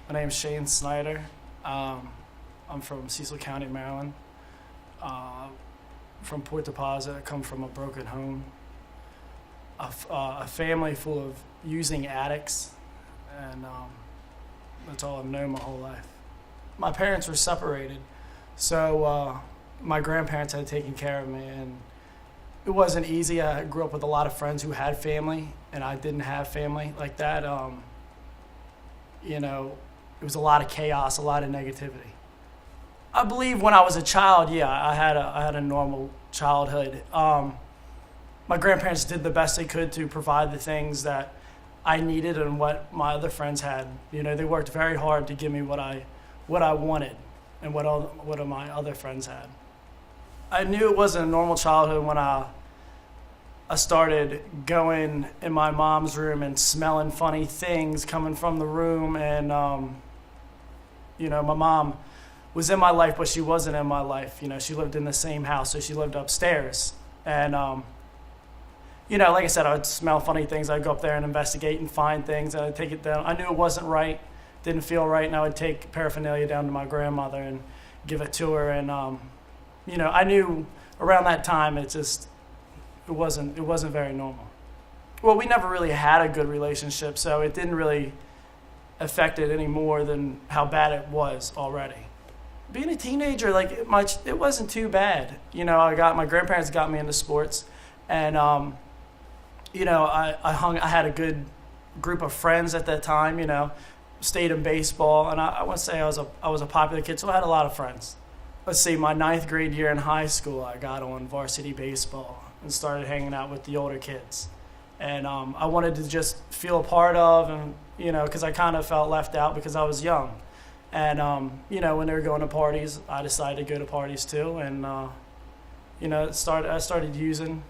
My name's Shane Snyder. I'm from Cecil County, Maryland. From Port Deposit. I come from a broken home. A family full of using addicts, and that's all I've known my whole life. My parents were separated, so my grandparents had taken care of me, and it wasn't easy. I grew up with a lot of friends who had family, and I didn't have family like that. It was a lot of chaos, a lot of negativity. I believe when I was a child, I had a normal childhood. My grandparents did the best they could to provide the things that I needed and what my other friends had. They worked very hard to give me what I wanted and what my other friends had. I knew it wasn't a normal childhood when I started going in my mom's room and smelling funny things coming from the room. And, my mom was in my life, but she wasn't in my life. She lived in the same house, so she lived upstairs. And, like I said, I would smell funny things. I'd go up there and investigate and find things, and I'd take it down. I knew it wasn't right, didn't feel right, and I would take paraphernalia down to my grandmother and give it to her. And, I knew around that time it wasn't very normal. Well, we never really had a good relationship, so it didn't really affect it any more than how bad it was already. Being a teenager, it wasn't too bad. My grandparents got me into sports, and I had a good group of friends at that time. Stayed in baseball, and I want to say I was a popular kid, so I had a lot of friends. Let's see, my 9th grade year in high school, I got on varsity baseball and started hanging out with the older kids. And I wanted to just feel a part of, and because I kind of felt left out because I was young. And when they were going to parties, I decided to go to parties too. And I started using,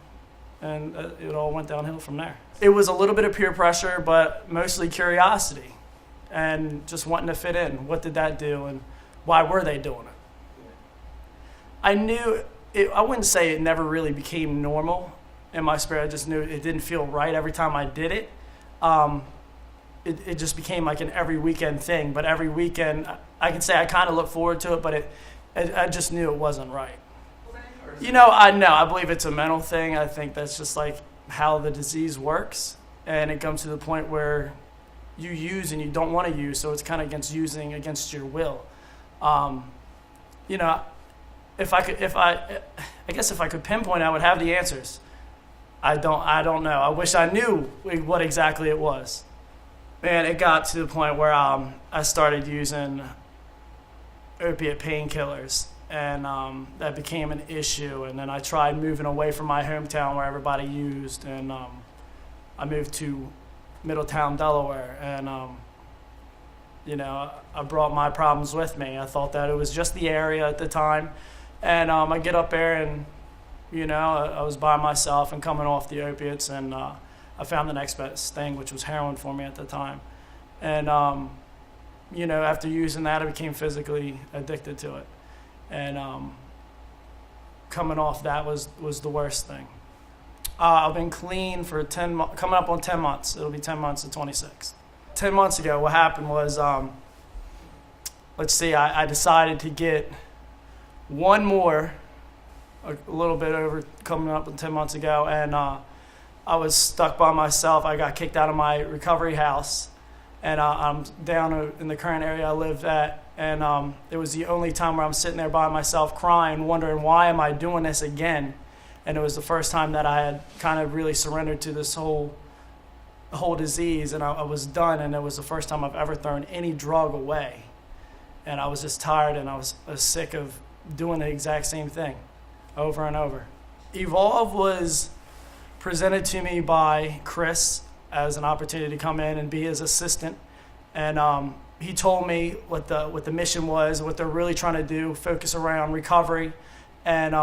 and it all went downhill from there. It was a little bit of peer pressure, but mostly curiosity and just wanting to fit in. What did that do, and why were they doing it? I knew it. I wouldn't say it never really became normal in my spirit. I just knew it didn't feel right every time I did it. It just became like an every weekend thing. But every weekend, I can say I kind of look forward to it, but I just knew it wasn't right. I believe it's a mental thing. I think that's just like how the disease works, and it comes to the point where you use and you don't want to use, so it's kind of using against your will. If I could pinpoint, I would have the answers. I don't know. I wish I knew what exactly it was. Man, it got to the point where I started using opiate painkillers, and that became an issue. And then I tried moving away from my hometown where everybody used, and I moved to Middletown, Delaware, and I brought my problems with me. I thought that it was just the area at the time, and I get up there, and I was by myself and coming off the opiates, and I found the next best thing, which was heroin for me at the time. And after using that, I became physically addicted to it, and coming off that was the worst thing. I've been clean for coming up on 10 months. It'll be 10 months to 26. 10 months ago, what happened was, I decided to get one more, a little bit over coming up 10 months ago, and I was stuck by myself. I got kicked out of my recovery house, and I'm down in the current area I live at, and it was the only time where I'm sitting there by myself crying, wondering why am I doing this again. And it was the first time that I had kind of really surrendered to this whole disease, and I was done, and it was the first time I've ever thrown any drug away. And I was just tired, and I was sick of doing the exact same thing over and over. Evolve was presented to me by Chris as an opportunity to come in and be his assistant, and he told me what the mission was, what they're really trying to do, focus around recovery, and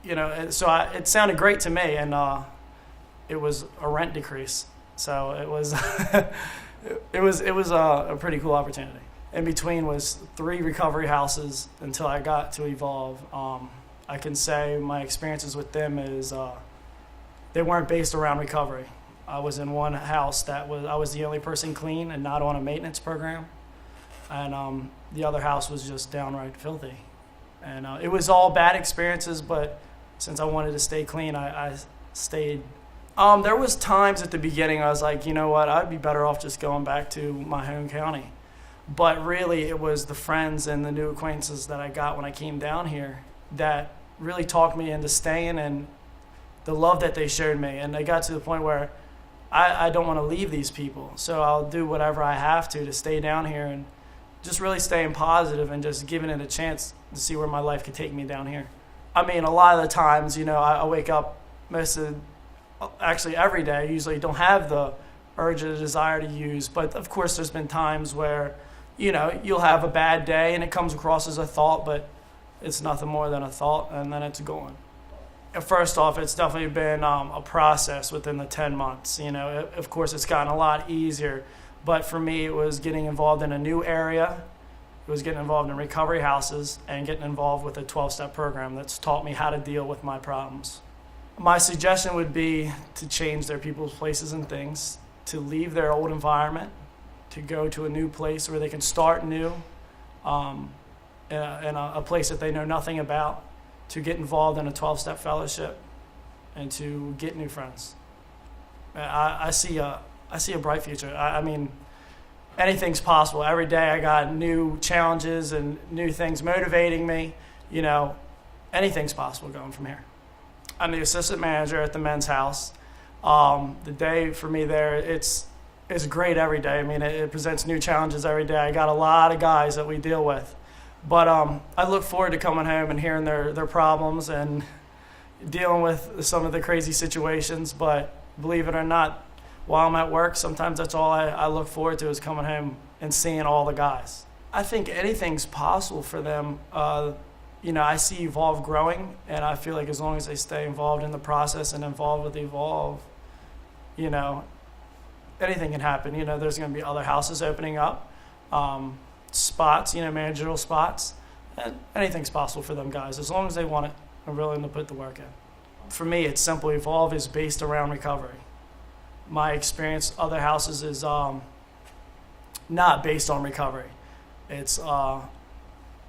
it sounded great to me, and it was a rent decrease, so it was it was a pretty cool opportunity. In between was 3 recovery houses until I got to Evolve. I can say my experiences with them is they weren't based around recovery. I was in one house I was the only person clean and not on a maintenance program, and the other house was just downright filthy. And it was all bad experiences, but since I wanted to stay clean, I stayed. There was times at the beginning I was like, you know what, I'd be better off just going back to my home county. But really, it was the friends and the new acquaintances that I got when I came down here that really talked me into staying, and the love that they showed me. And they got to the point where I don't want to leave these people. So I'll do whatever I have to stay down here and just really staying positive and just giving it a chance to see where my life could take me down here. I mean, a lot of the times, I wake up actually every day. I usually don't have the urge or the desire to use, but of course there's been times where, you'll have a bad day and it comes across as a thought, but it's nothing more than a thought, and then it's gone. First off, it's definitely been a process within the 10 months. Of course, it's gotten a lot easier, but for me, it was getting involved in a new area. It was getting involved in recovery houses and getting involved with a 12-step program that's taught me how to deal with my problems. My suggestion would be to change their people's places and things, to leave their old environment, to go to a new place where they can start new, in a place that they know nothing about, to get involved in a 12-step fellowship, and to get new friends. I see a bright future. I mean, anything's possible. Every day I got new challenges and new things motivating me. Anything's possible going from here. I'm the assistant manager at the men's house. The day for me there, it's great every day. I mean, it presents new challenges every day. I got a lot of guys that we deal with. But I look forward to coming home and hearing their problems and dealing with some of the crazy situations. But believe it or not, while I'm at work, sometimes that's all I look forward to is coming home and seeing all the guys. I think anything's possible for them. I see Evolve growing, and I feel like as long as they stay involved in the process and involved with Evolve, anything can happen. There's going to be other houses opening up, spots, managerial spots, and anything's possible for them guys as long as they want it and are willing to put the work in. For me, it's simple. Evolve is based around recovery. My experience, other houses is not based on recovery. It's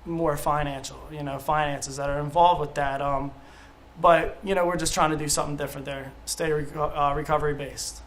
more financial, finances that are involved with that. But, we're just trying to do something different there, stay recovery based.